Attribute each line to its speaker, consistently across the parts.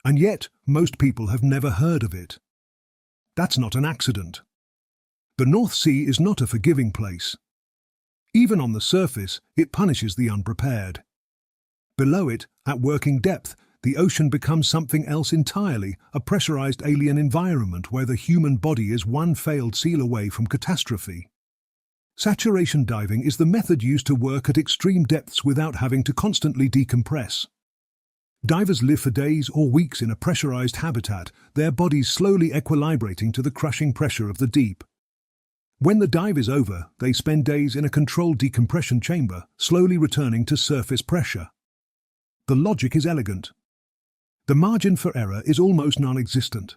Speaker 1: And yet, most people have never heard of it. That's not an accident. The North Sea is not a forgiving place. Even on the surface, it punishes the unprepared. Below it, at working depth, the ocean becomes something else entirely, a pressurized alien environment where the human body is one failed seal away from catastrophe. Saturation diving is the method used to work at extreme depths without having to constantly decompress. Divers live for days or weeks in a pressurized habitat, their bodies slowly equilibrating to the crushing pressure of the deep. When the dive is over, they spend days in a controlled decompression chamber, slowly returning to surface pressure. The logic is elegant. The margin for error is almost non-existent.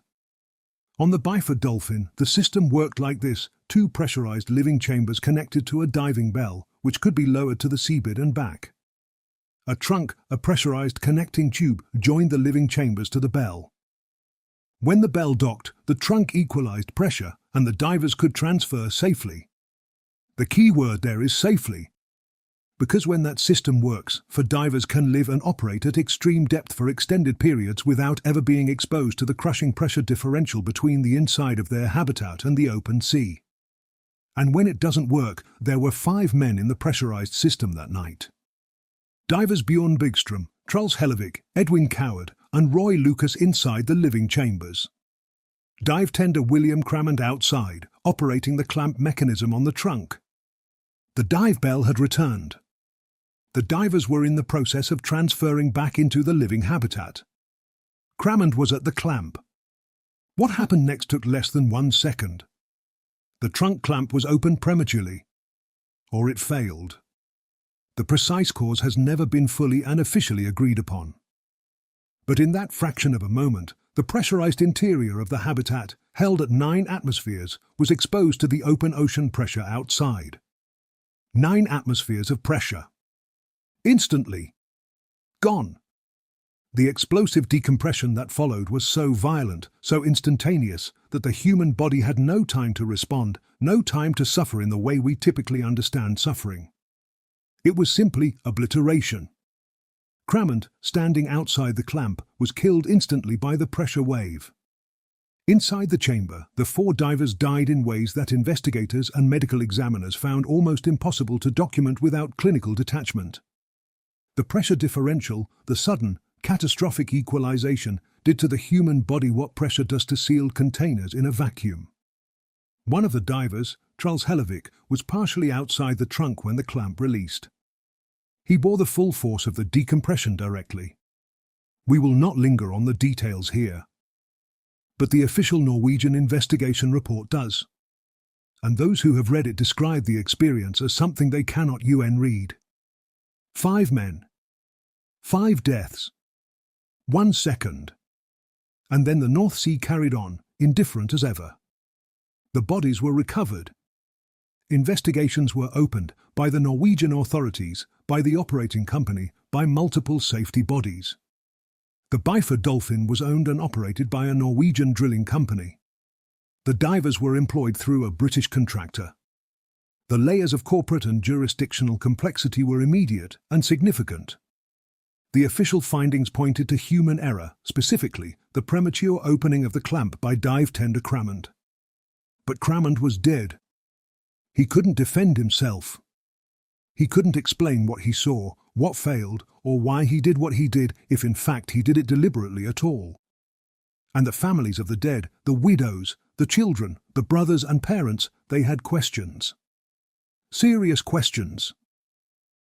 Speaker 1: On the Byford Dolphin, the system worked like this: two pressurized living chambers connected to a diving bell, which could be lowered to the seabed and back. A trunk, a pressurized connecting tube, joined the living chambers to the bell. When the bell docked, the trunk equalized pressure, and the divers could transfer safely. The key word there is safely. Because when that system works, divers can live and operate at extreme depth for extended periods without ever being exposed to the crushing pressure differential between the inside of their habitat and the open sea. And when it doesn't work, there were 5 men in the pressurized system that night. Divers Bjorn Bigstrom, Truls Hellevik, Edwin Coward, and Roy Lucas inside the living chambers. Dive tender William Crammond outside, operating the clamp mechanism on the trunk. The dive bell had returned. The divers were in the process of transferring back into the living habitat. Crammond was at the clamp. What happened next took less than 1 second. The trunk clamp was opened prematurely. Or it failed. The precise cause has never been fully and officially agreed upon. But in that fraction of a moment, the pressurized interior of the habitat, held at 9 atmospheres, was exposed to the open ocean pressure outside. 9 atmospheres of pressure. Instantly. Gone. The explosive decompression that followed was so violent, so instantaneous, that the human body had no time to respond, no time to suffer in the way we typically understand suffering. It was simply obliteration. Crammond, standing outside the clamp, was killed instantly by the pressure wave. Inside the chamber, the 4 divers died in ways that investigators and medical examiners found almost impossible to document without clinical detachment. The pressure differential, the sudden, catastrophic equalization, did to the human body what pressure does to sealed containers in a vacuum. One of the divers, Truls Hellevik, was partially outside the trunk when the clamp released. He bore the full force of the decompression directly. We will not linger on the details here. But the official Norwegian investigation report does. And those who have read it describe the experience as something they cannot read. 5 men. 5 deaths. 1 second. And then the North Sea carried on, indifferent as ever. The bodies were recovered. Investigations were opened by the Norwegian authorities, by the operating company, by multiple safety bodies. The Byford Dolphin was owned and operated by a Norwegian drilling company. The divers were employed through a British contractor. The layers of corporate and jurisdictional complexity were immediate and significant. The official findings pointed to human error, specifically the premature opening of the clamp by dive tender Crammond. But Crammond was dead. He couldn't defend himself. He couldn't explain what he saw, what failed, or why he did what he did, if in fact he did it deliberately at all. And the families of the dead, the widows, the children, the brothers and parents, they had questions. Serious questions.